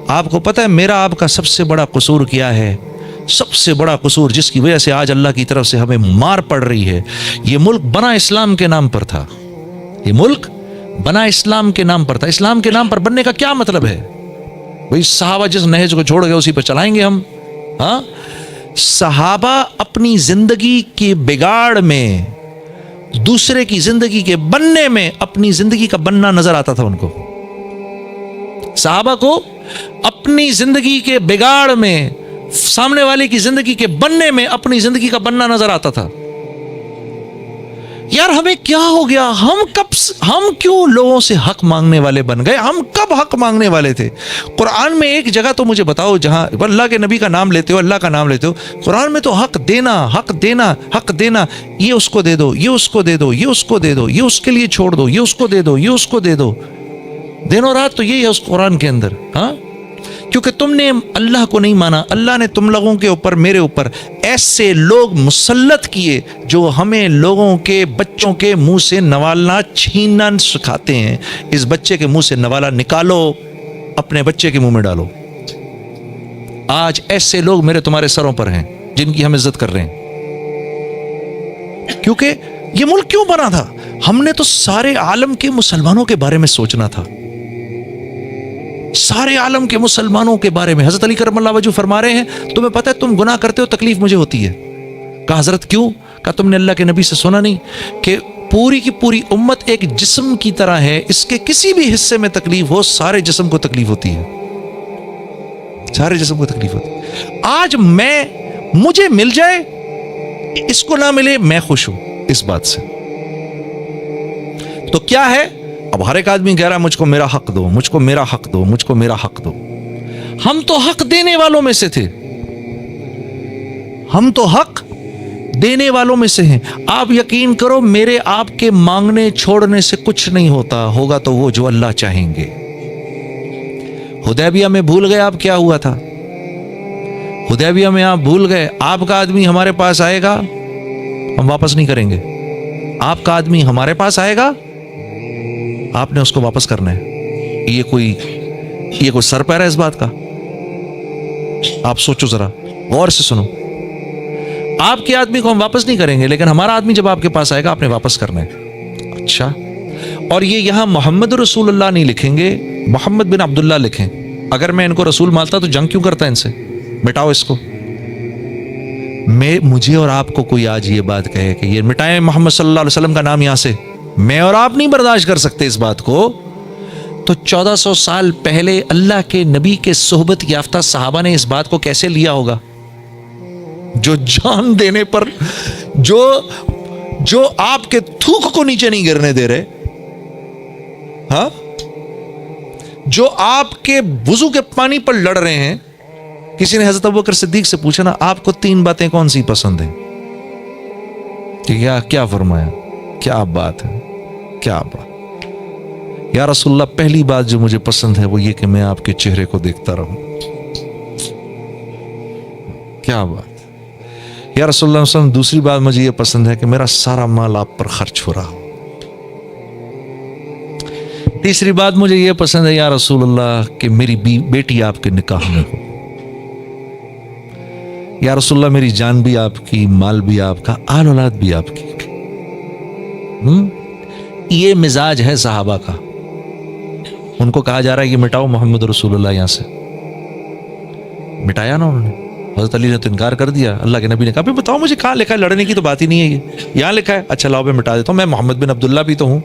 آپ کو پتہ ہے میرا آپ کا سب سے بڑا قصور کیا ہے؟ سب سے بڑا قصور جس کی وجہ سے آج اللہ کی طرف سے ہمیں مار پڑ رہی ہے، یہ ملک بنا اسلام کے نام پر تھا، یہ ملک بنا اسلام کے نام پر تھا۔ اسلام کے نام پر بننے کا کیا مطلب ہے؟ وہی صحابہ جس نہج کو چھوڑ گئے اسی پر چلائیں گے ہم؟ ہاں، صحابہ اپنی زندگی کے بگاڑ میں، دوسرے کی زندگی کے بننے میں اپنی زندگی کا بننا نظر آتا تھا ان کو۔ صحابہ کو اپنی زندگی کے بگاڑ میں، سامنے والے کی زندگی کے بننے میں اپنی زندگی کا بننا نظر آتا تھا۔ یار ہمیں کیا ہو گیا؟ ہم کیوں لوگوں سے حق مانگنے والے بن گئے؟ ہم کب حق مانگنے والے تھے؟ قرآن میں ایک جگہ تو مجھے بتاؤ جہاں اللہ کے نبی کا نام لیتے ہو، اللہ کا نام لیتے ہو، قرآن میں تو حق دینا، حق دینا، حق دینا، یہ اس کو دے دو، یہ اس کو دے دو، یہ اس کو دے دو، یہ اس کے لیے چھوڑ دو، یہ اس کو دے دو، یہ اس کو دے دو، دن و رات تو یہی ہے اس قرآن کے اندر۔ ہاں، کیونکہ تم نے اللہ کو نہیں مانا، اللہ نے تم لوگوں کے اوپر، میرے اوپر ایسے لوگ مسلط کیے جو ہمیں لوگوں کے بچوں کے منہ سے نوالنا چھیننا سکھاتے ہیں۔ اس بچے کے منہ سے نوالا نکالو، اپنے بچے کے منہ میں ڈالو۔ آج ایسے لوگ میرے تمہارے سروں پر ہیں جن کی ہم عزت کر رہے ہیں۔ کیونکہ یہ ملک کیوں بنا تھا؟ ہم نے تو سارے عالم کے مسلمانوں کے بارے میں سوچنا تھا، سارے عالم کے مسلمانوں کے بارے میں۔ حضرت علی کرم اللہ وجہ فرما رہے ہیں تمہیں پتہ ہے تم گناہ کرتے ہو تکلیف مجھے ہوتی ہے۔ کہا حضرت کیوں؟ کہا تم نے اللہ کے نبی سے سنا نہیں کہ پوری کی پوری امت ایک جسم کی طرح ہے، اس کے کسی بھی حصے میں تکلیف ہو سارے جسم کو تکلیف ہوتی ہے، سارے جسم کو تکلیف ہوتی ہے۔ آج مجھے مل جائے، اس کو نہ ملے، میں خوش ہوں اس بات سے۔ تو کیا ہے؟ اب ہر ایک آدمی کہہ رہا ہے مجھ کو میرا حق دو، مجھ کو میرا حق دو، مجھ کو میرا حق دو۔ ہم تو حق دینے والوں میں سے تھے، ہم تو حق دینے والوں میں سے ہیں۔ آپ یقین کرو میرے آپ کے مانگنے چھوڑنے سے کچھ نہیں ہوتا، ہوگا تو وہ جو اللہ چاہیں گے۔ حدیبیہ میں بھول گئے آپ کیا ہوا تھا؟ حدیبیہ میں آپ بھول گئے آپ کا آدمی ہمارے پاس آئے گا ہم واپس نہیں کریں گے، آپ کا آدمی ہمارے پاس آئے گا آپ نے اس کو واپس کرنا ہے۔ یہ کوئی سر پیر ہے اس بات کا؟ آپ سوچو ذرا، غور سے سنو۔ آپ کے آدمی کو ہم واپس نہیں کریں گے، لیکن ہمارا آدمی جب آپ کے پاس آئے گا آپ نے واپس کرنا ہے۔ اچھا، اور یہ یہاں محمد رسول اللہ نہیں لکھیں گے، محمد بن عبداللہ لکھیں۔ اگر میں ان کو رسول مانتا تو جنگ کیوں کرتا ہے ان سے؟ مٹاؤ اس کو۔ مجھے اور آپ کو کوئی آج یہ بات کہے کہ یہ مٹائیں محمد صلی اللہ علیہ وسلم کا نام یہاں سے، میں اور آپ نہیں برداشت کر سکتے اس بات کو، تو 1400 سال پہلے اللہ کے نبی کے صحبت یافتہ صحابہ نے اس بات کو کیسے لیا ہوگا؟ جو جان دینے پر، جو آپ کے تھوک کو نیچے نہیں گرنے دے رہے، ہاں، جو آپ کے وضو کے پانی پر لڑ رہے ہیں۔ کسی نے حضرت ابوبکر صدیق سے پوچھا نا آپ کو 3 باتیں کون سی پسند ہیں؟ کیا فرمایا؟ کیا بات ہے، کیا بات یا رسول اللہ؟ پہلی بات جو مجھے پسند ہے وہ یہ کہ میں آپ کے چہرے کو دیکھتا رہوں۔ کیا بات یا رسول اللہ صلی اللہ علیہ وسلم؟ دوسری بات مجھے یہ پسند ہے کہ میرا سارا مال آپ پر خرچ ہو رہا ہو۔ تیسری بات مجھے یہ پسند ہے یا رسول اللہ کہ میری بیٹی آپ کے نکاح میں ہو۔ یا رسول اللہ میری جان بھی آپ کی، مال بھی آپ کا، آل اولاد بھی آپ کی۔ یہ مزاج ہے صحابہ کا۔ ان کو کہا جا رہا ہے یہ مٹاؤ محمد رسول اللہ یہاں سے، مٹایا نا انہوں نے۔ حضرت علی نے تو انکار کر دیا، اللہ کے نبی نے کہا بتاؤ مجھے کہاں لکھا ہے، لڑنے کی تو بات ہی نہیں ہے، یہ یہاں لکھا ہے، اچھا لاؤ میں مٹا دیتا ہوں، میں محمد بن عبداللہ بھی تو ہوں۔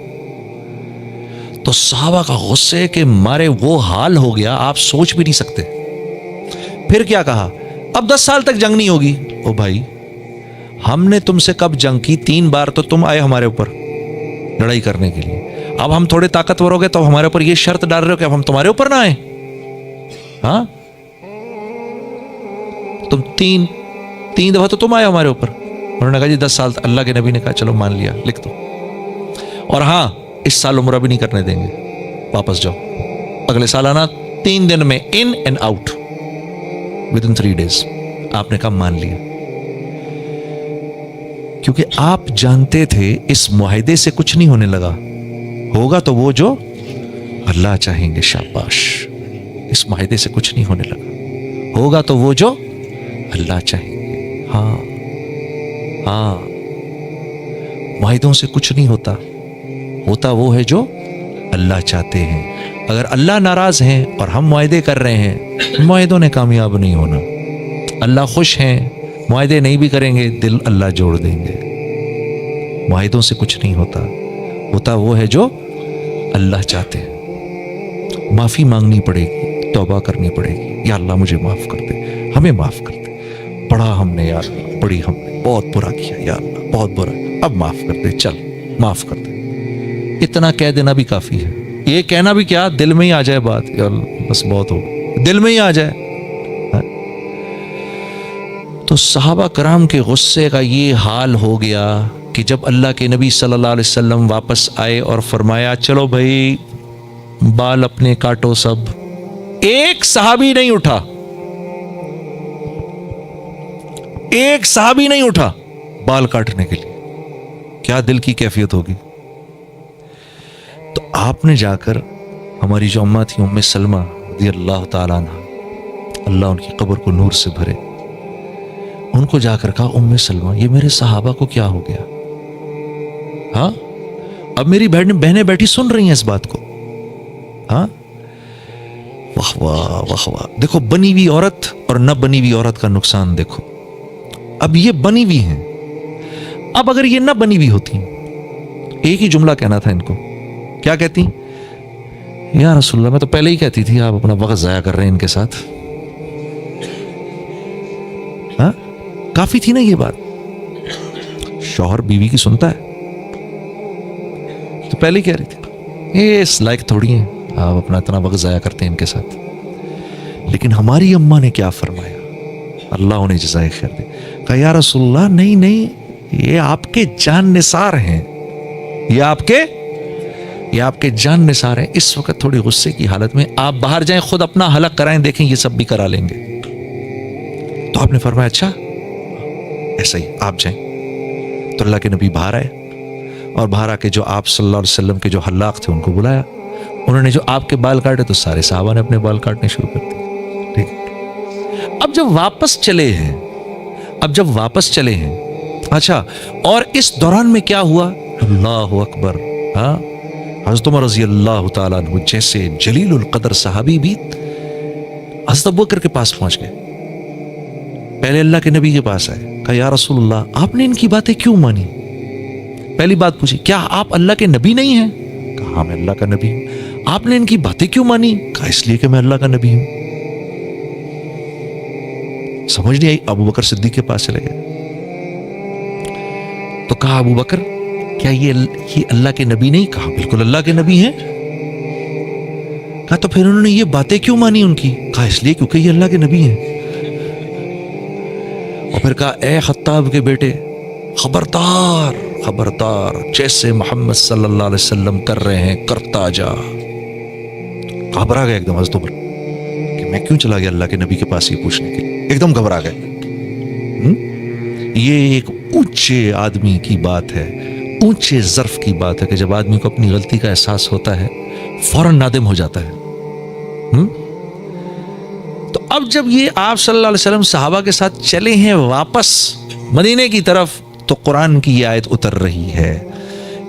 تو صحابہ کا غصے کے مارے وہ حال ہو گیا آپ سوچ بھی نہیں سکتے۔ پھر کیا کہا؟ اب 10 سال تک جنگ نہیں ہوگی۔ او بھائی ہم نے تم سے کب جنگ کی؟ 3 بار تو تم آئے ہمارے اوپر لڑائی کرنے کے لیے، اب ہم تھوڑے طاقتور ہو گئے تو ہمارے اوپر یہ شرط ڈال رہے ہو کہ اب ہم تمہارے اوپر نہ آئیں؟ ہاں، تم تین دفعہ تو تم آئے ہمارے اوپر۔ انہوں نے کہا جی 10 سال، اللہ کے نبی نے کہا چلو مان لیا، لکھ دو، اور ہاں اس سال عمرہ بھی نہیں کرنے دیں گے، واپس جاؤ، اگلے سال آنا 3 دن میں، in and out within 3 days۔ آپ نے کہا مان لیا، کیونکہ آپ جانتے تھے اس معاہدے سے کچھ نہیں ہونے لگا، ہوگا تو وہ جو اللہ چاہیں گے۔ شاباش، اس معاہدے سے کچھ نہیں ہونے لگا. ہوگا تو وہ جو اللہ چاہے. ہاں ہاں، معاہدوں سے کچھ نہیں ہوتا، ہوتا وہ ہے جو اللہ چاہتے ہیں. اگر اللہ ناراض ہیں اور ہم معاہدے کر رہے ہیں، معاہدوں نے کامیاب نہیں ہونا. اللہ خوش ہیں، معاہدے نہیں بھی کریں گے، دل اللہ جوڑ دیں گے. معاہدوں سے کچھ نہیں ہوتا، ہوتا وہ ہے جو اللہ چاہتے ہیں. معافی مانگنی پڑے گی، توبہ کرنی پڑے گی. یا اللہ مجھے معاف کر دے، ہمیں معاف کر دے. بڑا ہم نے یا اللہ، بڑی ہم نے بہت برا کیا، یا اللہ بہت برا، اب معاف کر دے، چل معاف کر دے. اتنا کہہ دینا بھی کافی ہے. یہ کہنا بھی کیا، دل میں ہی آ جائے بات، یا اللہ بس بہت ہو، دل میں ہی آ جائے. تو صحابہ کرام کے غصے کا یہ حال ہو گیا کہ جب اللہ کے نبی صلی اللہ علیہ وسلم واپس آئے اور فرمایا چلو بھائی بال اپنے کاٹو سب، ایک صحابی نہیں اٹھا، ایک صحابی نہیں اٹھا بال کاٹنے کے لیے. کیا دل کی کیفیت ہوگی. تو آپ نے جا کر ہماری جو اماں تھی ام سلمہ رضی اللہ تعالیٰ عنہ، اللہ ان کی قبر کو نور سے بھرے، ان کو جا کر کہا ام سلمہ یہ میرے صحابہ کو کیا ہو گیا. ہاں اب میری بہنیں بیٹھی سن رہی ہیں اس بات کو. ہاں واہ واہ واہ واہ. دیکھو بنی ہوئی عورت اور نہ بنی ہوئی عورت کا نقصان دیکھو. اب یہ بنی ہوئی ہیں، اب اگر یہ نہ بنی ہوئی ہوتی، ایک ہی جملہ کہنا تھا ان کو. کیا کہتی؟ یا رسول اللہ میں تو پہلے ہی کہتی تھی آپ اپنا وقت ضائع کر رہے ہیں ان کے ساتھ. ہاں کافی تھی نا یہ بات. شوہر بیوی کی سنتا ہے تو پہلے ہی کہہ رہی تھی یہ اس لائق تھوڑی ہیں آپ اپنا اتنا وقت ضائع کرتے ہیں ان کے ساتھ. لیکن ہماری اماں نے کیا فرمایا، اللہ انہیں جزائے خیر دے. کہا یا رسول اللہ نہیں نہیں، یہ آپ کے جان نثار ہیں، یہ آپ کے جان نثار ہیں. اس وقت تھوڑی غصے کی حالت میں آپ باہر جائیں، خود اپنا حلق کرائیں، دیکھیں یہ سب بھی کرا لیں گے. تو آپ نے فرمایا اچھا ایسا ہی آپ جائیں. تو اللہ کے نبی باہر آئے اور باہر آ کے جو آپ صلی اللہ علیہ وسلم کے جو حلاق تھے ان کو بلایا. انہوں نے جو آپ کے بال کاٹے تو سارے صحابہ نے اپنے بال کاٹنے شروع کر دیے. ٹھیک ہے. اب جب واپس چلے ہیں اچھا، اور اس دوران میں کیا ہوا، اللہ اکبر. ہاں حضرت عمر رضی اللہ تعالیٰ عنہ جیسے جلیل القدر صحابی بھی حضرت ابوبکر کے پاس پہنچ گئے. پہلے اللہ کے نبی کے پاس آئے، کہا یا رسول اللہ آپ نے ان کی باتیں کیوں مانی. پہلی بات پوچھی کیا آپ اللہ کے نبی نہیں ہیں؟ کہا ہاں میں اللہ کا نبی ہوں. آپ نے ان کی باتیں کیوں مانی؟ کہا اس لیے کہ میں اللہ کا نبی ہوں. سمجھ نہیں آئی. ابو بکر صدیق کے پاس چلے گئے تو کہا ابو بکر کیا یہ اللہ کے نبی نہیں؟ کہا بالکل اللہ کے نبی ہیں. کہا تو پھر انہوں نے یہ باتیں کیوں مانی ان کی؟ کہا اس لیے کیونکہ یہ اللہ کے نبی ہیں. اور پھر کہا اے خطاب کے بیٹے خبردار خبردار، جیسے محمد صلی اللہ علیہ وسلم کر رہے ہیں کرتا جا. گھبرا گئے ایک دم حضرت عمر کہ میں کیوں چلا گیا اللہ کے نبی کے پاس یہ پوچھنے کے لیے. ایک دم گھبرا گئے. یہ ایک اونچے آدمی کی بات ہے، اونچے ظرف کی بات ہے کہ جب آدمی کو اپنی غلطی کا احساس ہوتا ہے فوراً نادم ہو جاتا ہے. تو اب جب یہ آپ صلی اللہ علیہ وسلم صحابہ کے ساتھ چلے ہیں واپس مدینے کی طرف تو قرآن کی یہ آیت اتر رہی ہے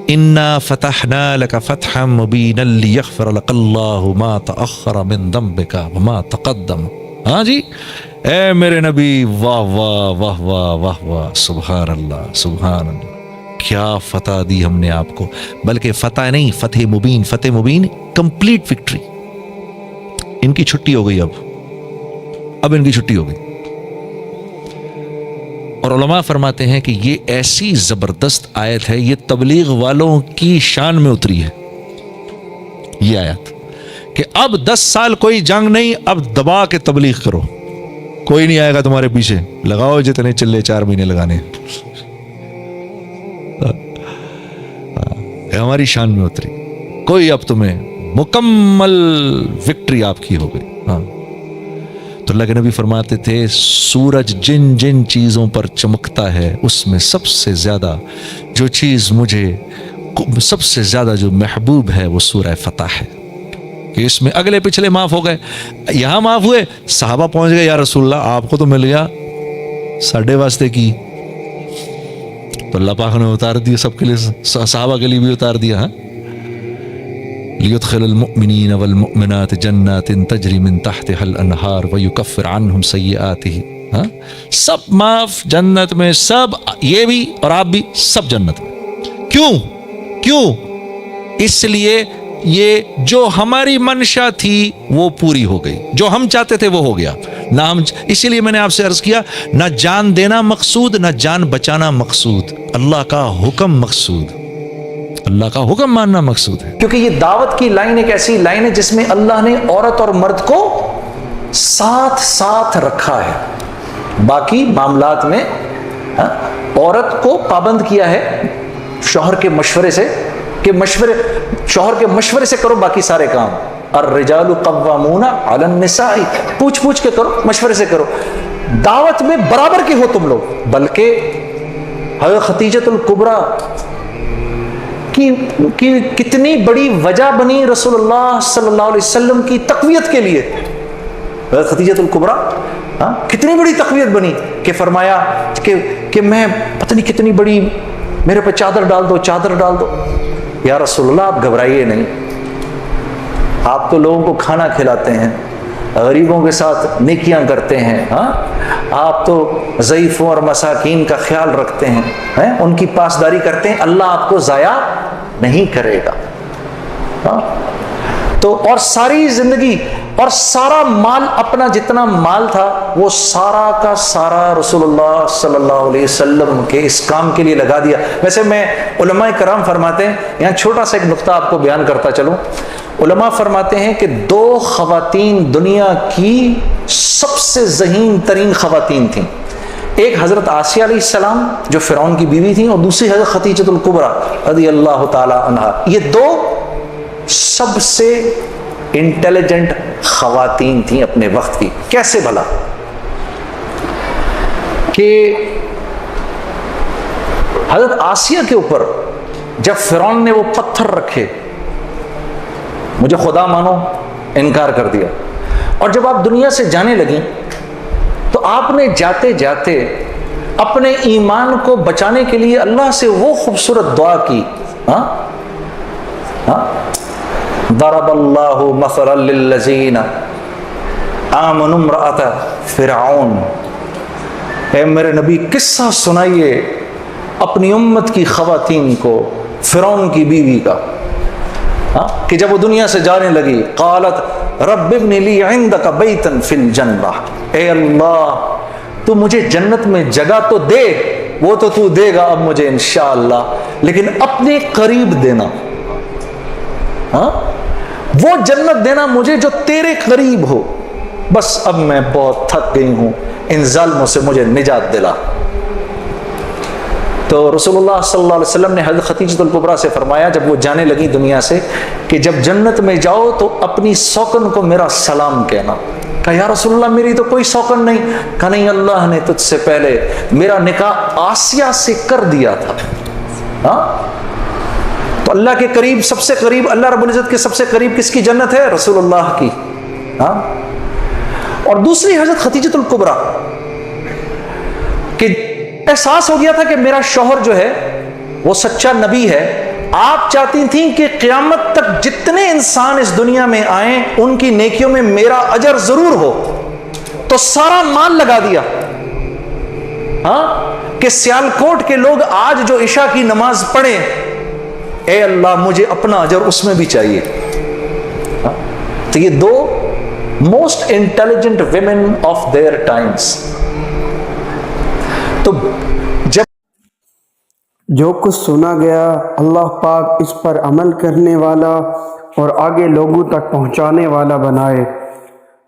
اِنَّا فَتَحْنَا لَكَ فَتْحًا مُبِينًا لِيَغْفِرَ لَكَ اللَّهُ مَا تَأَخَّرَ مِن ذَنبِكَ وَمَا تَقَدَّمَ. ہاں جی اے میرے نبی، واہ واہ واہ واہ واہ واہ، سبحان اللہ سبحان اللہ. کیا فتح دی ہم نے آپ کو، بلکہ فتح نہیں فتح مبین. فتح مبین کمپلیٹ وکٹری. ان کی چھٹی ہو گئی، اب ان کی چھٹی ہو گئی. اور علماء فرماتے ہیں کہ یہ ایسی زبردست آیت ہے، یہ تبلیغ والوں کی شان میں اتری ہے یہ آیت کہ اب 10 سال کوئی جنگ نہیں، اب دبا کے تبلیغ کرو، کوئی نہیں آئے گا تمہارے پیچھے، لگاؤ جتنے چلے 4 مہینے لگانے. ہماری شان میں اتری، کوئی اب تمہیں مکمل وکٹری آپ کی ہو گئی. ہاں تو اللہ کے نبی فرماتے تھے سورج جن جن چیزوں پر چمکتا ہے اس میں سب سے زیادہ جو چیز مجھے سب سے زیادہ جو محبوب ہے وہ سورہ فتح ہے. کہ اس میں اگلے پچھلے معاف ہو گئے. یہاں معاف ہوئے, صحابہ پہنچ گئے یا رسول اللہ آپ کو تو مل گیا, ساڈے واسطے کی؟ تو اللہ پاک نے اتار دیا سب کے لیے, صحابہ کے لیے بھی اتار دیا. ہاں, لِيُدْخِلَ الْمُؤْمِنِينَ وَالْمُؤْمِنَاتِ جَنَّاتٍ تَجْرِي مِن تَحْتِهَا الْأَنْهَارُ وَيُكَفِّرْ عَنْهُمْ سَيِّئَاتِهِمْ. ہاں, سب معاف جنت میں, سب, یہ بھی اور آپ بھی, سب جنت میں. کیوں؟ اس لیے یہ جو ہماری منشا تھی وہ پوری ہو گئی, جو ہم چاہتے تھے وہ ہو گیا. نہ ہم, اسی لیے میں نے آپ سے عرض کیا, نہ جان دینا مقصود, نہ جان بچانا مقصود, اللہ کا حکم مقصود, اللہ کا حکم ماننا مقصود ہے. کیونکہ یہ دعوت کی لائن ایک ایسی لائن ہے جس میں اللہ نے عورت اور مرد کو ساتھ ساتھ رکھا ہے. باقی معاملات میں عورت کو پابند کیا ہے شوہر کے مشورے سے, کہ شوہر کے مشورے سے کرو باقی سارے کام. الرجال قوامون علی النساء, پوچھ کے کرو, مشورے سے کرو. دعوت میں برابر کے ہو تم لوگ. بلکہ حضرت خدیجۃ الکبریٰ کی کتنی بڑی وجہ بنی رسول اللہ صلی اللہ علیہ وسلم کی تقویت کے لیے. حضرت خدیجۃ الکبریٰ کتنی بڑی تقویت بنی کہ فرمایا کہ میں پتہ نہیں کتنی بڑی, میرے پہ چادر ڈال دو. یا رسول اللہ آپ گھبرائیے نہیں, آپ تو لوگوں کو کھانا کھلاتے ہیں, غریبوں کے ساتھ نیکیاں کرتے ہیں, آپ تو ضعیفوں اور مساکین کا خیال رکھتے ہیں, ان کی پاسداری کرتے ہیں, اللہ آپ کو ضائع نہیں کرے گا. تو اور ساری زندگی اور سارا مال, اپنا جتنا مال تھا وہ سارا کا سارا رسول اللہ صلی اللہ علیہ وسلم کے اس کام کے لیے لگا دیا. ویسے میں علماء کرام فرماتے ہیں, یہاں چھوٹا سا ایک نقطہ آپ کو بیان کرتا چلوں. علماء فرماتے ہیں کہ 2 خواتین دنیا کی سب سے ذہین ترین خواتین تھیں. ایک حضرت آسیہ علیہ السلام جو فرعون کی بیوی تھیں, اور دوسری حضرت خدیجۃ الکبریٰ رضی اللہ تعالی عنہا. یہ 2 سب سے انٹیلیجنٹ خواتین تھیں اپنے وقت کی. کیسے بھلا؟ کہ حضرت آسیہ کے اوپر جب فرعون نے وہ پتھر رکھے, مجھے خدا مانو, انکار کر دیا, اور جب آپ دنیا سے جانے لگیں تو آپ نے جاتے جاتے اپنے ایمان کو بچانے کے لیے اللہ سے وہ خوبصورت دعا کی. ضرب اللہ مثلا للذین آمنوا امرأۃ فرعون. اے میرے نبی قصہ سنائیے اپنی امت کی خواتین کو فرعون کی بیوی کا, کہ جب وہ دنیا سے جانے لگی, قالت رب ابن لی عندک بیتا فی الجنہ, اے اللہ تو مجھے جنت میں جگہ تو دے, وہ تو دے گا اب مجھے انشاءاللہ, لیکن اپنے قریب دینا, وہ جنت دینا مجھے جو تیرے قریب ہو. بس اب میں بہت تھک گئی ہوں, ان ظالموں سے مجھے نجات دلا. تو رسول اللہ صلی اللہ علیہ وسلم نے حضرت خدیجۃ الکبریٰ سے فرمایا جب وہ جانے لگی دنیا سے, کہ جب جنت میں جاؤ تو اپنی سوکن کو میرا سلام کہنا. کہا یا رسول اللہ میری تو کوئی سوکن نہیں. کہا نہیں, اللہ نے تجھ سے پہلے میرا نکاح آسیہ سے کر دیا تھا. تو اللہ کے قریب, سب سے قریب, اللہ رب العزت کے سب سے قریب کس کی جنت ہے؟ رسول اللہ کی. اور دوسری حضرت خدیجۃ الکبریٰ, کہ احساس ہو گیا تھا کہ میرا شوہر جو ہے وہ سچا نبی ہے. آپ چاہتی تھیں کہ قیامت تک جتنے انسان اس دنیا میں آئیں ان کی نیکیوں میں میرا اجر ضرور ہو, تو سارا مال لگا دیا کہ سیالکوٹ کے لوگ آج جو عشاء کی نماز پڑھیں, اے اللہ مجھے اپنا اجر اس میں بھی چاہیے. تو یہ 2 most intelligent women of their times. تو جب جو کچھ سنا گیا اللہ پاک اس پر عمل کرنے والا اور آگے لوگوں تک پہنچانے والا بنائے.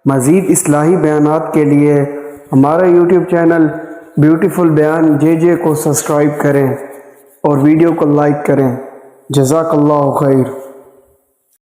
مزید اصلاحی بیانات کے لیے ہمارا یوٹیوب چینل بیوٹیفل بیان JJ کو سبسکرائب کریں اور ویڈیو کو لائک کریں. جزاک اللہ خیر.